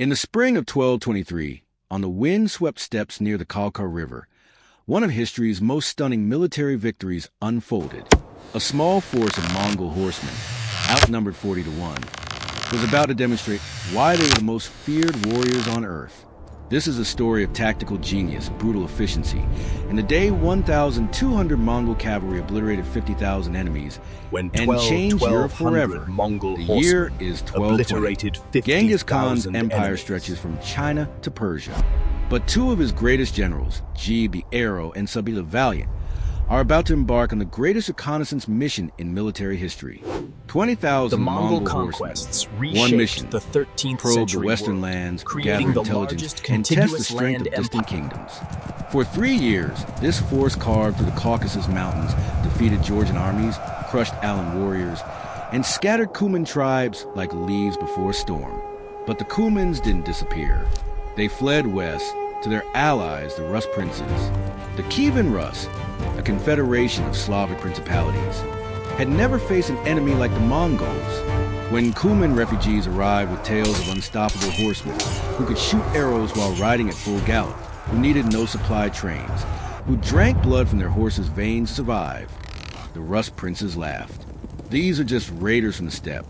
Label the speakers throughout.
Speaker 1: In the spring of 1223, on the wind-swept steppes near the Kalkar River, one of history's most stunning military victories unfolded. A small force of Mongol horsemen, outnumbered 40 to 1, was about to demonstrate why they were the most feared warriors on Earth. This is a story of tactical genius, brutal efficiency. In the day 1,200 Mongol cavalry obliterated 50,000 enemies and changed Europe forever.
Speaker 2: Mongol
Speaker 1: The year is 1220.
Speaker 2: obliterated 50,000
Speaker 1: Genghis Khan's empire
Speaker 2: enemies.
Speaker 1: stretches from China to Persia. But two of his greatest generals, Gebe the Arrow and Sabi the Valiant, are about to embark on the greatest reconnaissance mission in military history. 20,000
Speaker 2: The Mongol
Speaker 1: horsemen,
Speaker 2: conquests
Speaker 1: one
Speaker 2: reshaped
Speaker 1: mission,
Speaker 2: the 13th
Speaker 1: probe the
Speaker 2: century
Speaker 1: western
Speaker 2: world,
Speaker 1: lands,
Speaker 2: creating
Speaker 1: gather
Speaker 2: the
Speaker 1: intelligence,
Speaker 2: largest
Speaker 1: and test the
Speaker 2: contiguous
Speaker 1: strength
Speaker 2: land
Speaker 1: of distant
Speaker 2: empire.
Speaker 1: kingdoms. For 3 years, this force carved through the Caucasus Mountains, defeated Georgian armies, crushed Alan warriors, and scattered Cuman tribes like leaves before a storm. But the Cumans didn't disappear. They fled west to their allies, the Rus princes. The Kievan Rus, a confederation of Slavic principalities, had never faced an enemy like the Mongols. When Cuman refugees arrived with tales of unstoppable horsemen who could shoot arrows while riding at full gallop, who needed no supply trains, who drank blood from their horses' veins to survive, the Rus princes laughed. These are just raiders from the steppe,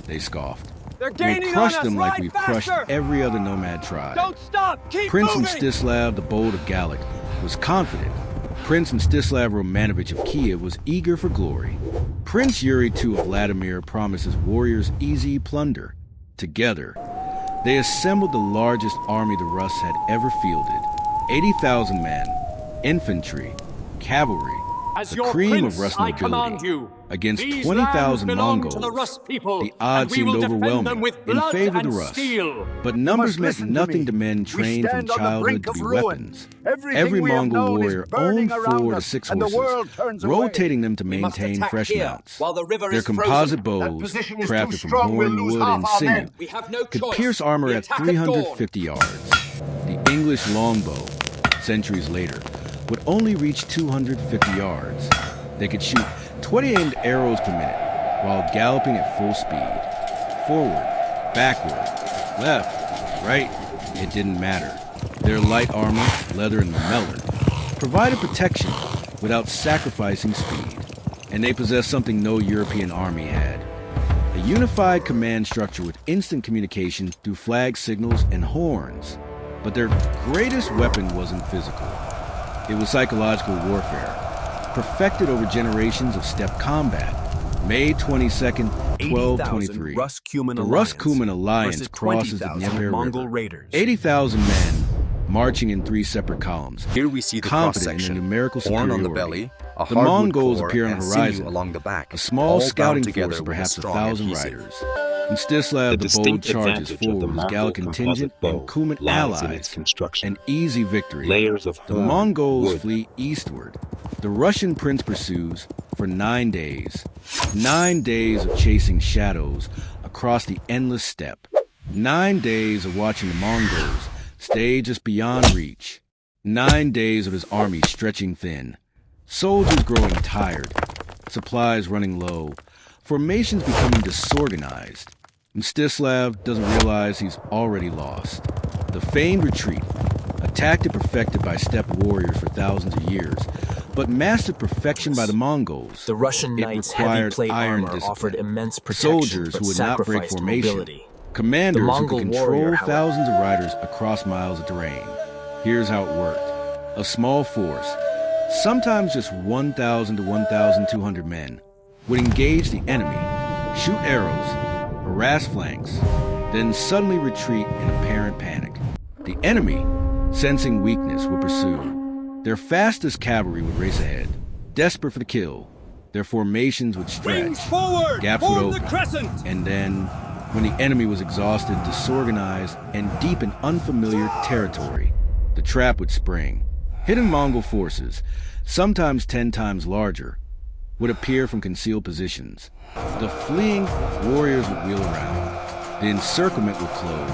Speaker 1: they scoffed.
Speaker 3: They're
Speaker 1: We'll
Speaker 3: gaining
Speaker 1: crush
Speaker 3: on us.
Speaker 1: them like
Speaker 3: Ride
Speaker 1: we've
Speaker 3: faster.
Speaker 1: crushed every other nomad tribe.
Speaker 3: Don't stop. Keep
Speaker 1: Prince
Speaker 3: moving.
Speaker 1: Mstislav the Bold of Gallic was confident. Prince Mstislav Romanovich of Kiev was eager for glory. Prince Yuri II of Vladimir promised his warriors easy plunder. Together, they assembled the largest army the Rus had ever fielded. 80,000 men, infantry, cavalry,
Speaker 3: As
Speaker 1: the
Speaker 3: your
Speaker 1: cream
Speaker 3: prince,
Speaker 1: of Rus
Speaker 3: I
Speaker 1: nobility.
Speaker 3: command you.
Speaker 1: Against
Speaker 3: These
Speaker 1: 20,000
Speaker 3: lands belong
Speaker 1: Mongols,
Speaker 3: to the Rus people,
Speaker 1: the odds
Speaker 3: and we
Speaker 1: seemed
Speaker 3: will defend them
Speaker 1: overwhelming
Speaker 3: with
Speaker 1: in
Speaker 3: blood
Speaker 1: favor of the
Speaker 3: and
Speaker 1: Rus.
Speaker 3: steel.
Speaker 1: But numbers meant
Speaker 4: listen to
Speaker 1: nothing
Speaker 4: me.
Speaker 1: to men trained from
Speaker 4: stand on the
Speaker 1: childhood
Speaker 4: brink
Speaker 1: to
Speaker 4: of
Speaker 1: be
Speaker 4: ruin.
Speaker 1: weapons.
Speaker 4: Everything
Speaker 1: Every
Speaker 4: we have
Speaker 1: Mongol
Speaker 4: known is
Speaker 1: warrior
Speaker 4: burning
Speaker 1: owned
Speaker 4: around
Speaker 1: 4 to
Speaker 4: us,
Speaker 1: 6
Speaker 4: and the
Speaker 1: horses,
Speaker 4: world turns away.
Speaker 1: rotating them to
Speaker 5: We must
Speaker 1: maintain
Speaker 5: attack
Speaker 1: fresh
Speaker 5: here,
Speaker 1: mounts.
Speaker 5: while the river
Speaker 1: Their
Speaker 5: is frozen.
Speaker 1: composite
Speaker 4: That
Speaker 1: bows,
Speaker 4: position is too
Speaker 1: crafted from
Speaker 4: strong, we'll
Speaker 1: horn,
Speaker 4: lose
Speaker 1: wood,
Speaker 4: half
Speaker 1: and
Speaker 4: our
Speaker 1: sinew,
Speaker 4: men.
Speaker 5: We have no
Speaker 1: could
Speaker 5: choice.
Speaker 1: pierce armor
Speaker 5: We
Speaker 1: at
Speaker 5: attack dawn.
Speaker 1: 350 yards. The English longbow, centuries later, would only reach 250 yards. They could shoot 20 aimed arrows per minute while galloping at full speed. Forward, backward, left, right, it didn't matter. Their light armor, leather and lamellar, provided protection without sacrificing speed. And they possessed something no European army had. A unified command structure with instant communication through flag signals and horns. But their greatest weapon wasn't physical. It was psychological warfare, perfected over generations of steppe combat. May 22nd, 1223. The Rus-Cuman alliance crosses the Dnieper
Speaker 2: Mongol
Speaker 1: River.
Speaker 2: raiders.
Speaker 1: 80,000 men marching in 3 separate columns,
Speaker 6: Here we see the
Speaker 1: confident in
Speaker 6: cross-section,
Speaker 1: their numerical
Speaker 6: horn on the
Speaker 1: superiority.
Speaker 6: belly, a
Speaker 1: The
Speaker 6: hardwood
Speaker 1: Mongols
Speaker 6: core,
Speaker 1: appear on
Speaker 6: and
Speaker 1: the
Speaker 6: sinew
Speaker 1: horizon,
Speaker 6: along the back,
Speaker 1: a small
Speaker 6: all
Speaker 1: scouting
Speaker 6: bound together
Speaker 1: force of
Speaker 6: with a
Speaker 1: perhaps
Speaker 6: strong
Speaker 1: 1,000
Speaker 6: adhesive.
Speaker 1: riders. Mstislav the Bold
Speaker 7: distinct
Speaker 1: charges
Speaker 7: advantage of
Speaker 1: forward
Speaker 7: the
Speaker 1: with his
Speaker 7: Mongol
Speaker 1: Gallic contingent
Speaker 7: composite
Speaker 1: and
Speaker 7: bow
Speaker 1: Cuman
Speaker 7: lies in its
Speaker 1: allies.
Speaker 7: construction.
Speaker 1: An easy victory.
Speaker 7: Layers of
Speaker 1: The
Speaker 7: horn,
Speaker 1: Mongols
Speaker 7: wood.
Speaker 1: flee eastward. The Russian prince pursues for 9 days. 9 days of chasing shadows across the endless steppe. 9 days of watching the Mongols stay just beyond reach. 9 days of his army stretching thin. Soldiers growing tired. Supplies running low. Formations becoming disorganized. Mstislav doesn't realize he's already lost. The feigned retreat, a tactic perfected by steppe warriors for thousands of years, but mastered perfection by the Mongols.
Speaker 2: The Russian
Speaker 1: It
Speaker 2: knights' heavy
Speaker 1: required
Speaker 2: plate
Speaker 1: iron
Speaker 2: armor
Speaker 1: discipline.
Speaker 2: offered immense protection,
Speaker 1: Soldiers
Speaker 2: but
Speaker 1: who would not break
Speaker 2: sacrificed
Speaker 1: formation.
Speaker 2: mobility.
Speaker 1: Commanders
Speaker 2: The
Speaker 1: who
Speaker 2: Mongol
Speaker 1: could control
Speaker 2: warrior, however,
Speaker 1: thousands of riders across miles of terrain. Here's how it worked. A small force, sometimes just 1,000 to 1,200 men, would engage the enemy, shoot arrows, harass flanks, then suddenly retreat in apparent panic. The enemy, sensing weakness, would pursue. Their fastest cavalry would race ahead, desperate for the kill. Their formations would stretch,
Speaker 3: Wings forward.
Speaker 1: gaps would
Speaker 3: Form the
Speaker 1: open,
Speaker 3: crescent.
Speaker 1: and then, when the enemy was exhausted, disorganized, and deep in unfamiliar territory, the trap would spring. Hidden Mongol forces, sometimes 10 times larger, would appear from concealed positions. The fleeing warriors would wheel around. The encirclement would close.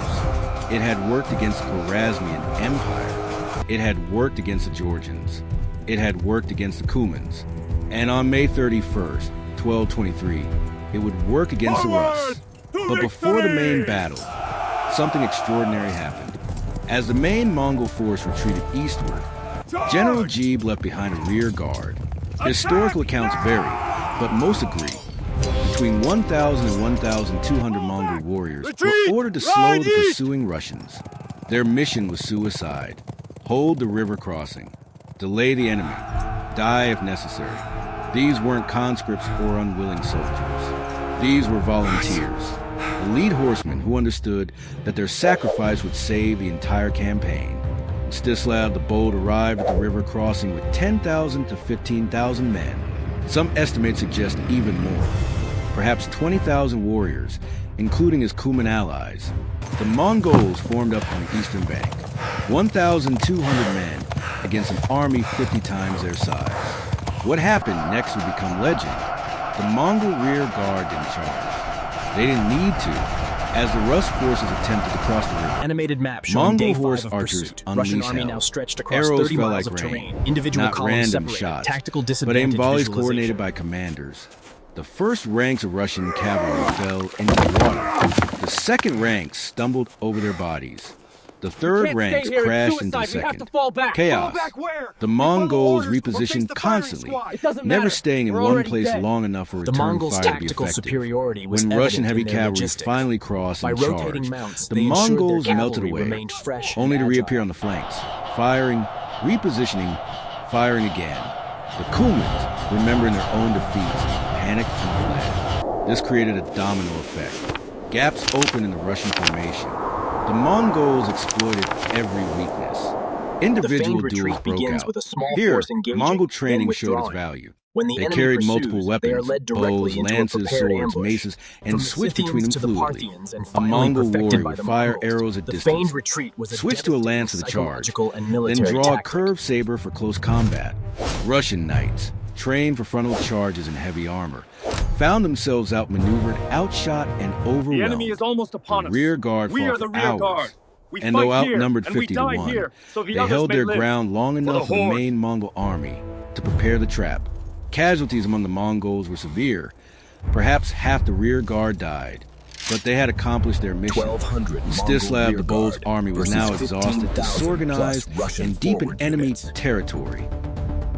Speaker 1: It had worked against the Khwarezmian Empire. It had worked against the Georgians. It had worked against the Cumans. And on May 31st, 1223, it would work against the Rus. But before the main battle, something extraordinary happened. As the main Mongol force retreated eastward, General Geeb left behind a rear guard. Historical accounts vary, but most agree. Between 1,000 and 1,200 Mongol warriors were ordered to slow the pursuing Russians. Their mission was suicide. Hold the river crossing. Delay the enemy. Die if necessary. These weren't conscripts or unwilling soldiers. These were volunteers. Elite horsemen who understood that their sacrifice would save the entire campaign. Mstislav the Bold arrived at the river crossing with 10,000 to 15,000 men. Some estimates suggest even more. Perhaps 20,000 warriors, including his Cuman allies. The Mongols formed up on the eastern bank. 1,200 men against an army 50 times their size. What happened next would become legend. The Mongol rear guard didn't charge. They didn't need to. As the Rus forces attempted to cross the river,
Speaker 2: animated map showing
Speaker 1: Mongol
Speaker 2: day
Speaker 1: horse
Speaker 2: 5 of
Speaker 1: archers
Speaker 2: pursuit. Russian
Speaker 1: unleashed
Speaker 2: army
Speaker 1: hell.
Speaker 2: now stretched across
Speaker 1: Arrows
Speaker 2: 30
Speaker 1: fell
Speaker 2: miles
Speaker 1: like
Speaker 2: of
Speaker 1: rain,
Speaker 2: terrain. Individual
Speaker 1: not
Speaker 2: columns
Speaker 1: random
Speaker 2: separated.
Speaker 1: shots,
Speaker 2: Tactical
Speaker 1: but
Speaker 2: disadvantage
Speaker 1: aimed volleys
Speaker 2: visualization.
Speaker 1: coordinated by commanders. The first ranks of Russian cavalry fell into the water. The second ranks stumbled over their bodies. The third ranks crashed into the second. Chaos. The Mongols repositioned constantly, never staying in one place long enough for return
Speaker 2: Mongols'
Speaker 1: fire to be
Speaker 2: tactical
Speaker 1: effective.
Speaker 2: superiority was
Speaker 1: When Russian
Speaker 2: evident
Speaker 1: heavy
Speaker 2: in their
Speaker 1: cavalry
Speaker 2: logistics.
Speaker 1: finally crossed
Speaker 2: By
Speaker 1: and
Speaker 2: rotating
Speaker 1: charged,
Speaker 2: mounts,
Speaker 1: the
Speaker 2: they ensured their
Speaker 1: Mongols
Speaker 2: cavalry
Speaker 1: melted away,
Speaker 2: remained fresh
Speaker 1: only to
Speaker 2: and
Speaker 1: reappear
Speaker 2: agile.
Speaker 1: on the flanks, firing, repositioning, firing again. The Cumans, remembering their own defeats, panicked and fled. This created a domino effect. Gaps opened in the Russian formation. The Mongols exploited every weakness. Individual
Speaker 2: feigned
Speaker 1: duels
Speaker 2: retreat
Speaker 1: broke
Speaker 2: begins
Speaker 1: out.
Speaker 2: with a small
Speaker 1: Here,
Speaker 2: force engaging,
Speaker 1: Mongol
Speaker 2: then
Speaker 1: training showed its
Speaker 2: withdrawing.
Speaker 1: value.
Speaker 2: When the
Speaker 1: They
Speaker 2: enemy
Speaker 1: carried
Speaker 2: pursues,
Speaker 1: multiple
Speaker 2: they are
Speaker 1: weapons,
Speaker 2: led directly
Speaker 1: bows,
Speaker 2: into a
Speaker 1: lances,
Speaker 2: prepared
Speaker 1: swords,
Speaker 2: ambush.
Speaker 1: maces, and
Speaker 2: From the
Speaker 1: switched between them
Speaker 2: Scythians to the
Speaker 1: fluidly.
Speaker 2: Parthians and
Speaker 1: A
Speaker 2: finally
Speaker 1: Mongol
Speaker 2: perfected
Speaker 1: warrior
Speaker 2: by
Speaker 1: would
Speaker 2: the
Speaker 1: fire
Speaker 2: Mongols.
Speaker 1: arrows at
Speaker 2: The
Speaker 1: distance,
Speaker 2: feigned retreat was a
Speaker 1: switch to a lance at the charge,
Speaker 2: psychological and
Speaker 1: then
Speaker 2: military
Speaker 1: draw a
Speaker 2: tactic.
Speaker 1: curved saber for close combat. Russian knights, trained for frontal charges in heavy armor, found themselves outmaneuvered, outshot, and overwhelmed.
Speaker 3: The enemy is almost upon
Speaker 1: The
Speaker 3: us.
Speaker 1: rear guard
Speaker 3: We
Speaker 1: fought
Speaker 3: are the
Speaker 1: for
Speaker 3: rear
Speaker 1: hours.
Speaker 3: guard. We
Speaker 1: And
Speaker 3: fight
Speaker 1: though
Speaker 3: here,
Speaker 1: outnumbered
Speaker 3: and we
Speaker 1: 50 to
Speaker 3: die
Speaker 1: 1,
Speaker 3: here, so the
Speaker 1: they
Speaker 3: others
Speaker 1: held
Speaker 3: may
Speaker 1: their
Speaker 3: live.
Speaker 1: ground long enough for the
Speaker 3: horde.
Speaker 1: main Mongol army to prepare the trap. Casualties among the Mongols were severe. Perhaps half the rear guard died, but they had accomplished their mission.
Speaker 2: 1,200
Speaker 1: Mstislav the Bold's army was now
Speaker 2: versus
Speaker 1: exhausted,
Speaker 2: 15,000
Speaker 1: disorganized,
Speaker 2: plus Russian
Speaker 1: and deep in
Speaker 2: forward
Speaker 1: enemy
Speaker 2: units.
Speaker 1: territory.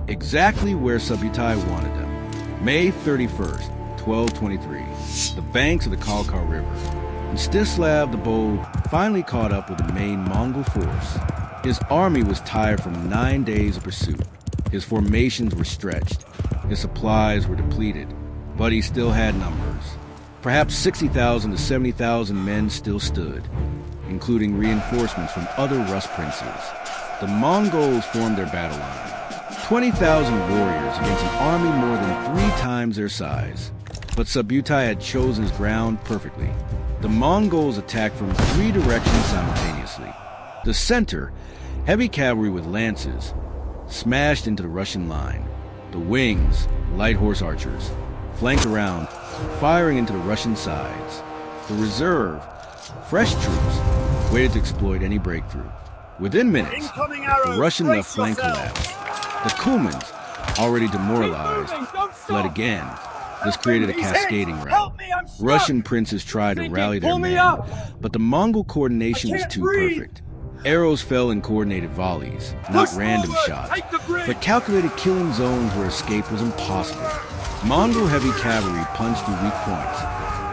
Speaker 1: Exactly where Subutai wanted them. May 31st, 1223, the banks of the Kalkar River. Mstislav the Bold finally caught up with the main Mongol force. His army was tired from 9 days of pursuit. His formations were stretched. His supplies were depleted, but he still had numbers. Perhaps 60,000 to 70,000 men still stood, including reinforcements from other Rus princes. The Mongols formed their battle line. 20,000 warriors against an army more than 3 times their size. But Subutai had chosen his ground perfectly. The Mongols attacked from 3 directions simultaneously. The center, heavy cavalry with lances, smashed into the Russian line. The wings, light horse archers, flanked around, firing into the Russian sides. The reserve, fresh troops, waited to exploit any breakthrough. Within minutes, the Russian left flank collapsed. The Cumans, already demoralized, fled again. This created a cascading rout. Russian princes tried to rally their men, but the Mongol coordination was too perfect. Arrows fell in coordinated volleys, not random shots, but calculated killing zones where escape was impossible. Mongol heavy cavalry punched through weak points,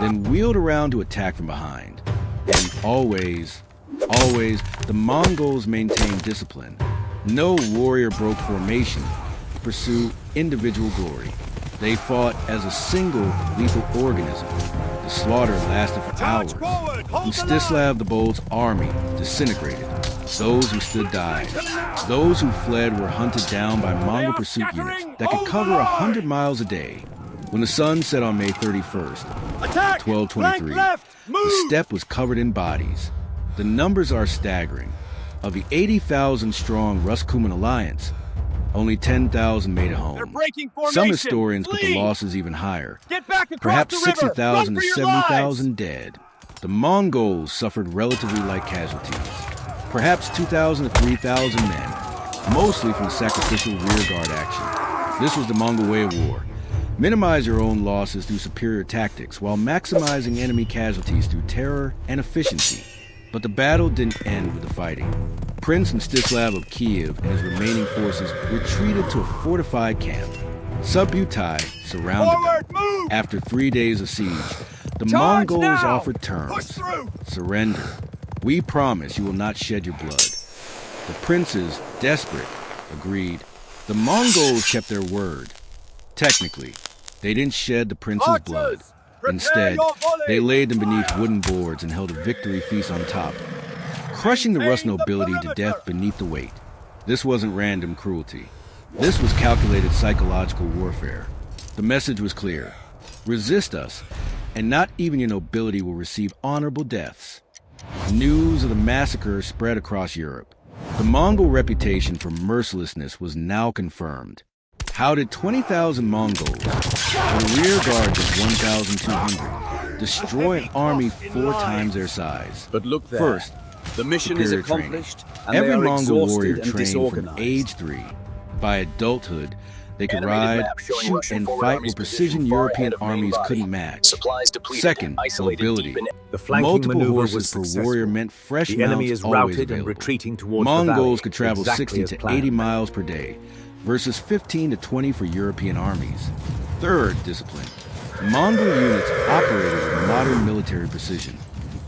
Speaker 1: then wheeled around to attack from behind. And always, the Mongols maintained discipline. No warrior broke formation to pursue individual glory. They fought as a single lethal organism. The slaughter lasted for hours. Mstislav the Bold's army disintegrated. Those who stood died. Those who fled were hunted down by Mongol pursuit units that could cover 100 miles a day. When the sun set on May 31st, 1223, the steppe was covered in bodies. The numbers are staggering. Of the 80,000-strong Rus-Cuman alliance, only 10,000 made it home. Some historians put the losses even higher. Perhaps 60,000 to 70,000 dead. The Mongols suffered relatively light casualties. Perhaps 2,000 to 3,000 men, mostly from sacrificial rearguard action. This was the Mongol way of war. Minimize your own losses through superior tactics while maximizing enemy casualties through terror and efficiency. But the battle didn't end with the fighting. Prince Mstislav of Kiev and his remaining forces retreated to a fortified camp. Subutai surrounded them. After 3 days of siege, the Mongols offered terms. Surrender. We promise you will not shed your blood. The princes, desperate, agreed. The Mongols kept their word. Technically, they didn't shed the prince's blood. Instead, they laid them beneath wooden boards and held a victory feast on top, crushing the Rus nobility to death beneath the weight. This wasn't random cruelty. This was calculated psychological warfare. The message was clear. Resist us, and not even your nobility will receive honorable deaths. News of the massacre spread across Europe. The Mongol reputation for mercilessness was now confirmed. How did 20,000 Mongols, with a rear guard of 1,200, destroy an army 4 times their size?
Speaker 4: But look there.
Speaker 1: First,
Speaker 4: the mission is
Speaker 1: superior
Speaker 4: accomplished,
Speaker 1: training.
Speaker 4: and
Speaker 1: Every
Speaker 4: they are
Speaker 1: Mongol warrior
Speaker 4: exhausted and
Speaker 1: trained from
Speaker 4: disorganized.
Speaker 1: age 3. By adulthood, they could
Speaker 4: Animated
Speaker 1: ride,
Speaker 4: map showing
Speaker 1: shoot,
Speaker 4: Russian
Speaker 1: and
Speaker 4: forward
Speaker 1: fight
Speaker 4: armies
Speaker 1: with precision
Speaker 4: positioned far
Speaker 1: European
Speaker 4: ahead of main
Speaker 1: armies
Speaker 4: body.
Speaker 1: couldn't match.
Speaker 4: Supplies depleted.
Speaker 1: Second,
Speaker 4: Isolated
Speaker 1: mobility.
Speaker 4: deep in
Speaker 2: The flanking
Speaker 1: Multiple
Speaker 2: maneuver
Speaker 1: horses
Speaker 2: was
Speaker 1: per
Speaker 2: successful.
Speaker 1: warrior meant fresh
Speaker 2: The enemy
Speaker 1: mounts
Speaker 2: is
Speaker 1: always
Speaker 2: routed and
Speaker 1: available.
Speaker 2: retreating towards the valley,
Speaker 1: Mongols could travel
Speaker 2: exactly
Speaker 1: 60
Speaker 2: as
Speaker 1: to
Speaker 2: planned.
Speaker 1: 80 miles per day, versus 15 to 20 for European armies. Third, discipline. Mongol units operated with modern military precision.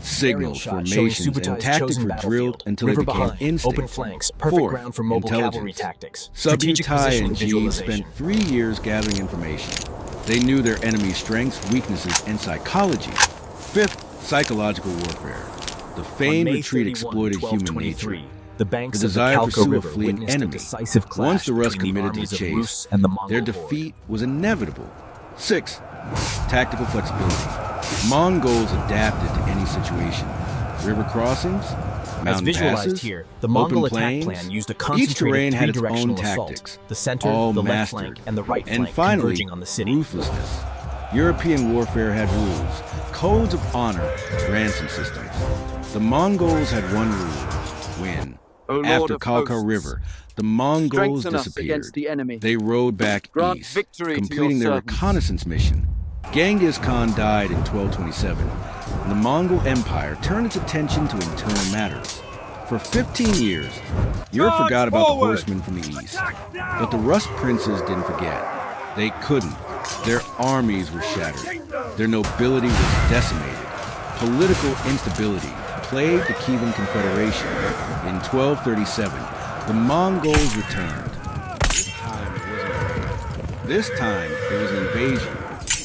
Speaker 1: Signals,
Speaker 2: shot showing
Speaker 1: formations, and
Speaker 2: Subutai's
Speaker 1: tactics
Speaker 2: chosen
Speaker 1: were drilled
Speaker 2: battlefield.
Speaker 1: until
Speaker 2: River
Speaker 1: they became
Speaker 2: behind,
Speaker 1: instinct.
Speaker 2: open flanks, perfect
Speaker 1: Fourth,
Speaker 2: ground for mobile cavalry
Speaker 1: intelligence.
Speaker 2: tactics. Strategic
Speaker 1: Subutai
Speaker 2: positioning
Speaker 1: and G
Speaker 2: visualization.
Speaker 1: spent 3 years gathering information. They knew their enemy's strengths, weaknesses, and psychology. Fifth, psychological warfare. The famed
Speaker 2: May
Speaker 1: retreat
Speaker 2: 31,
Speaker 1: exploited human
Speaker 2: 1223,
Speaker 1: nature.
Speaker 2: The banks
Speaker 1: The
Speaker 2: of the
Speaker 1: desire to
Speaker 2: Kalka
Speaker 1: pursue a
Speaker 2: River
Speaker 1: fleeing
Speaker 2: witnessed
Speaker 1: enemy.
Speaker 2: a decisive clash
Speaker 1: Once the Rus
Speaker 2: between the
Speaker 1: committed to
Speaker 2: armies
Speaker 1: the
Speaker 2: of
Speaker 1: chase,
Speaker 2: Rus and the Mongol
Speaker 1: their
Speaker 2: horde.
Speaker 1: defeat was inevitable. 6. Tactical flexibility. Mongols adapted to any situation. River crossings,
Speaker 2: As
Speaker 1: mountain
Speaker 2: visualized
Speaker 1: passes,
Speaker 2: here, the Mongol
Speaker 1: open
Speaker 2: attack
Speaker 1: plains.
Speaker 2: plan used a
Speaker 1: Each
Speaker 2: concentrated
Speaker 1: terrain had its own
Speaker 2: three-directional assault.
Speaker 1: tactics,
Speaker 2: The center,
Speaker 1: all
Speaker 2: the left
Speaker 1: mastered.
Speaker 2: flank, and the right
Speaker 1: And
Speaker 2: flank
Speaker 1: finally,
Speaker 2: converging on the city.
Speaker 1: ruthlessness. European warfare had rules, codes of honor, ransom systems. The Mongols had one rule: win.
Speaker 5: O Lord
Speaker 1: After
Speaker 5: of
Speaker 1: Kalka
Speaker 5: hosts,
Speaker 1: River, the Mongols
Speaker 5: strengthen us
Speaker 1: disappeared.
Speaker 5: against the enemy.
Speaker 1: They rode back
Speaker 5: Grant
Speaker 1: east,
Speaker 5: victory to your
Speaker 1: completing their
Speaker 5: servants.
Speaker 1: reconnaissance mission. Genghis Khan died in 1227, and the Mongol Empire turned its attention to internal matters. For 15 years, Europe forgot about the horsemen from the east. But the Rus princes didn't forget. They couldn't. Their armies were shattered. Their nobility was decimated. Political instability plagued the Kievan Confederation. In 1237, the Mongols returned. This time, it was an invasion,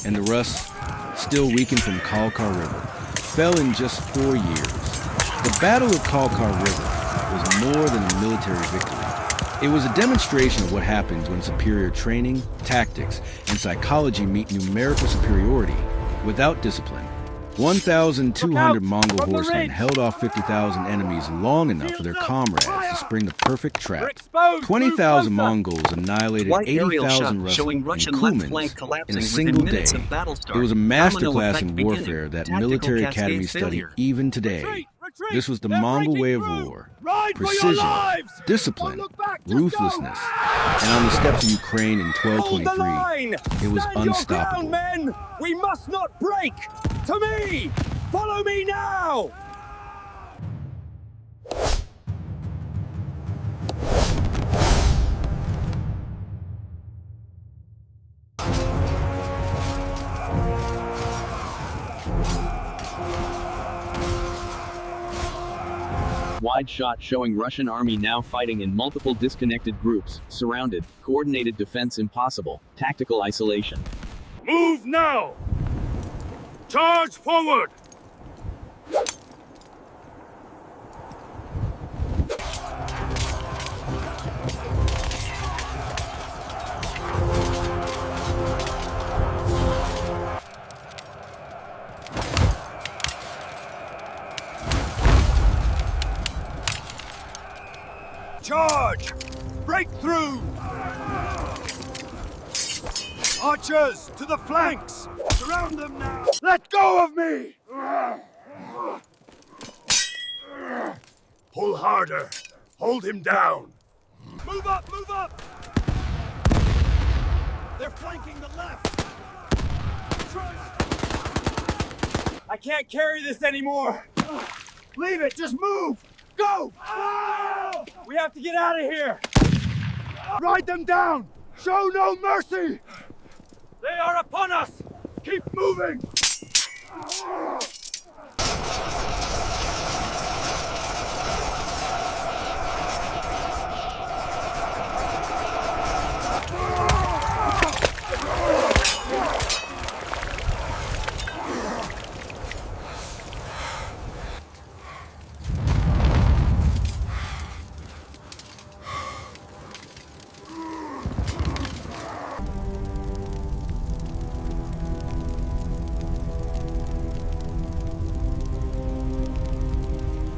Speaker 1: and the Rus, still weakened from Kalka River, fell in just 4 years. The Battle of Kalka River was more than a military victory. It was a demonstration of what happens when superior training, tactics, and psychology meet numerical superiority without discipline. 1,200 Mongol
Speaker 3: from the
Speaker 1: horsemen
Speaker 3: ridge!
Speaker 1: held off 50,000 enemies long enough for their comrades to spring the perfect trap.
Speaker 3: exposed!
Speaker 1: 20,000
Speaker 3: Move closer!
Speaker 1: Mongols annihilated
Speaker 6: White aerial
Speaker 1: 80,000
Speaker 6: shot
Speaker 1: Rus
Speaker 6: showing
Speaker 1: and
Speaker 6: Russian left
Speaker 1: Cumans
Speaker 6: flank
Speaker 1: in
Speaker 6: collapsing
Speaker 1: a
Speaker 6: within
Speaker 1: single day.
Speaker 6: minutes of battle start.
Speaker 1: It was a
Speaker 6: Domino
Speaker 1: masterclass
Speaker 6: effect
Speaker 1: in
Speaker 6: beginning.
Speaker 1: warfare that
Speaker 6: Tactical
Speaker 1: military
Speaker 6: cascade
Speaker 1: academies study
Speaker 6: failure.
Speaker 1: even today.
Speaker 3: Retreat! Retreat!
Speaker 1: This was the
Speaker 3: They're
Speaker 1: Mongol
Speaker 3: breaking
Speaker 1: way of
Speaker 3: through!
Speaker 1: war.
Speaker 3: Ride for your
Speaker 1: Precision,
Speaker 3: lives!
Speaker 1: discipline,
Speaker 3: Don't look back, just go!
Speaker 1: ruthlessness. And on the steppes of Ukraine in
Speaker 3: Hold the
Speaker 1: 1223,
Speaker 3: line!
Speaker 1: it was
Speaker 3: Stand
Speaker 1: unstoppable.
Speaker 3: your ground, men! We must not break! To me! Follow me now!
Speaker 6: Wide shot showing Russian army now fighting in multiple disconnected groups, surrounded, coordinated defense impossible, tactical isolation.
Speaker 3: Move now! Charge forward! Charge! Break through! Archers, to the flanks! Surround them now! Let go of me! Pull harder! Hold him down! Move up! Move up! They're flanking the left! I can't carry this anymore! Leave it! Just move! Go! We have to get out of here! Ride them down! Show no mercy! They are upon us! Keep moving!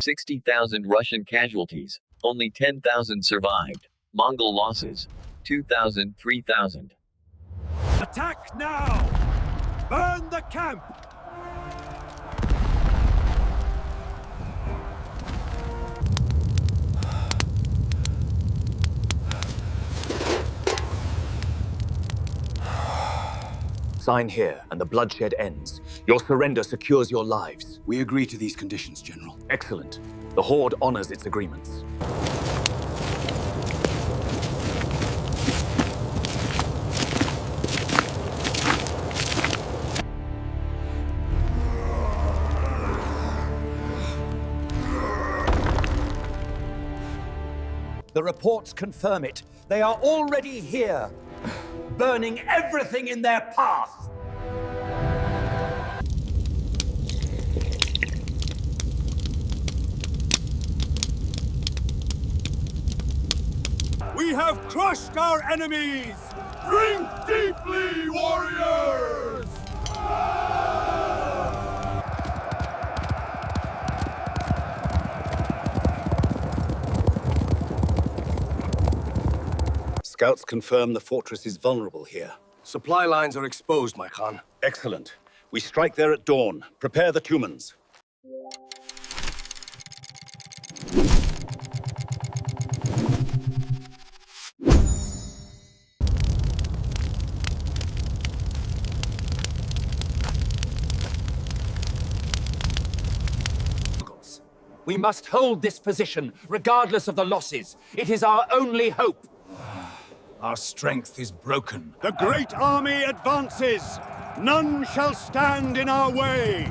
Speaker 4: $60,000 Russian casualties. Only 10,000 survived. Mongol losses. 2,000, 3,000.
Speaker 3: Attack now! Burn the camp!
Speaker 5: Sign here, and the bloodshed ends. Your surrender secures your lives.
Speaker 7: We agree to these conditions, General.
Speaker 5: Excellent. The Horde honors its agreements.
Speaker 8: The reports confirm it. They are already here, burning everything in their path.
Speaker 3: We have crushed our enemies! Drink deeply, warriors!
Speaker 7: Scouts confirm the fortress is vulnerable here.
Speaker 9: Supply lines are exposed, my Khan.
Speaker 7: Excellent. We strike there at dawn. Prepare the Tumans.
Speaker 8: We must hold this position, regardless of the losses. It is our only hope.
Speaker 9: Our strength is broken.
Speaker 3: The great army advances! None shall stand in our way!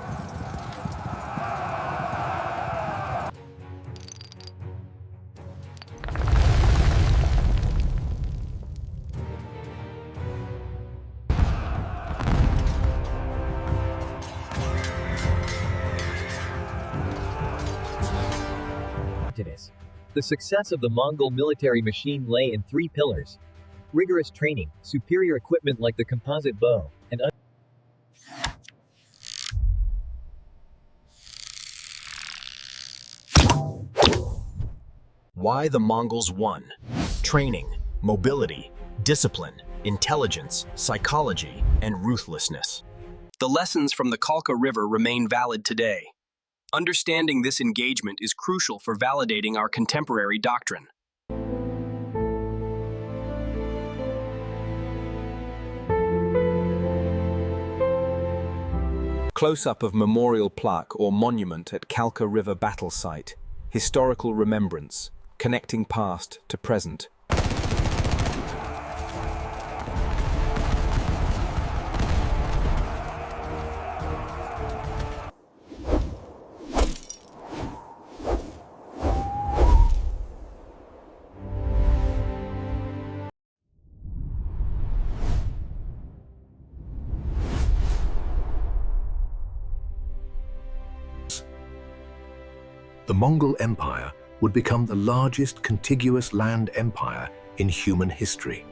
Speaker 4: The success of the Mongol military machine lay in three pillars: rigorous training, superior equipment like the composite bow, and
Speaker 2: Why the Mongols won. Training, mobility, discipline, intelligence, psychology, and ruthlessness.
Speaker 10: The lessons from the Kalka River remain valid today. Understanding this engagement is crucial for validating our contemporary doctrine.
Speaker 11: Close-up of memorial plaque or monument at Kalka River battle site. Historical remembrance, connecting past to present.
Speaker 12: The Mongol Empire would become the largest contiguous land empire in human history.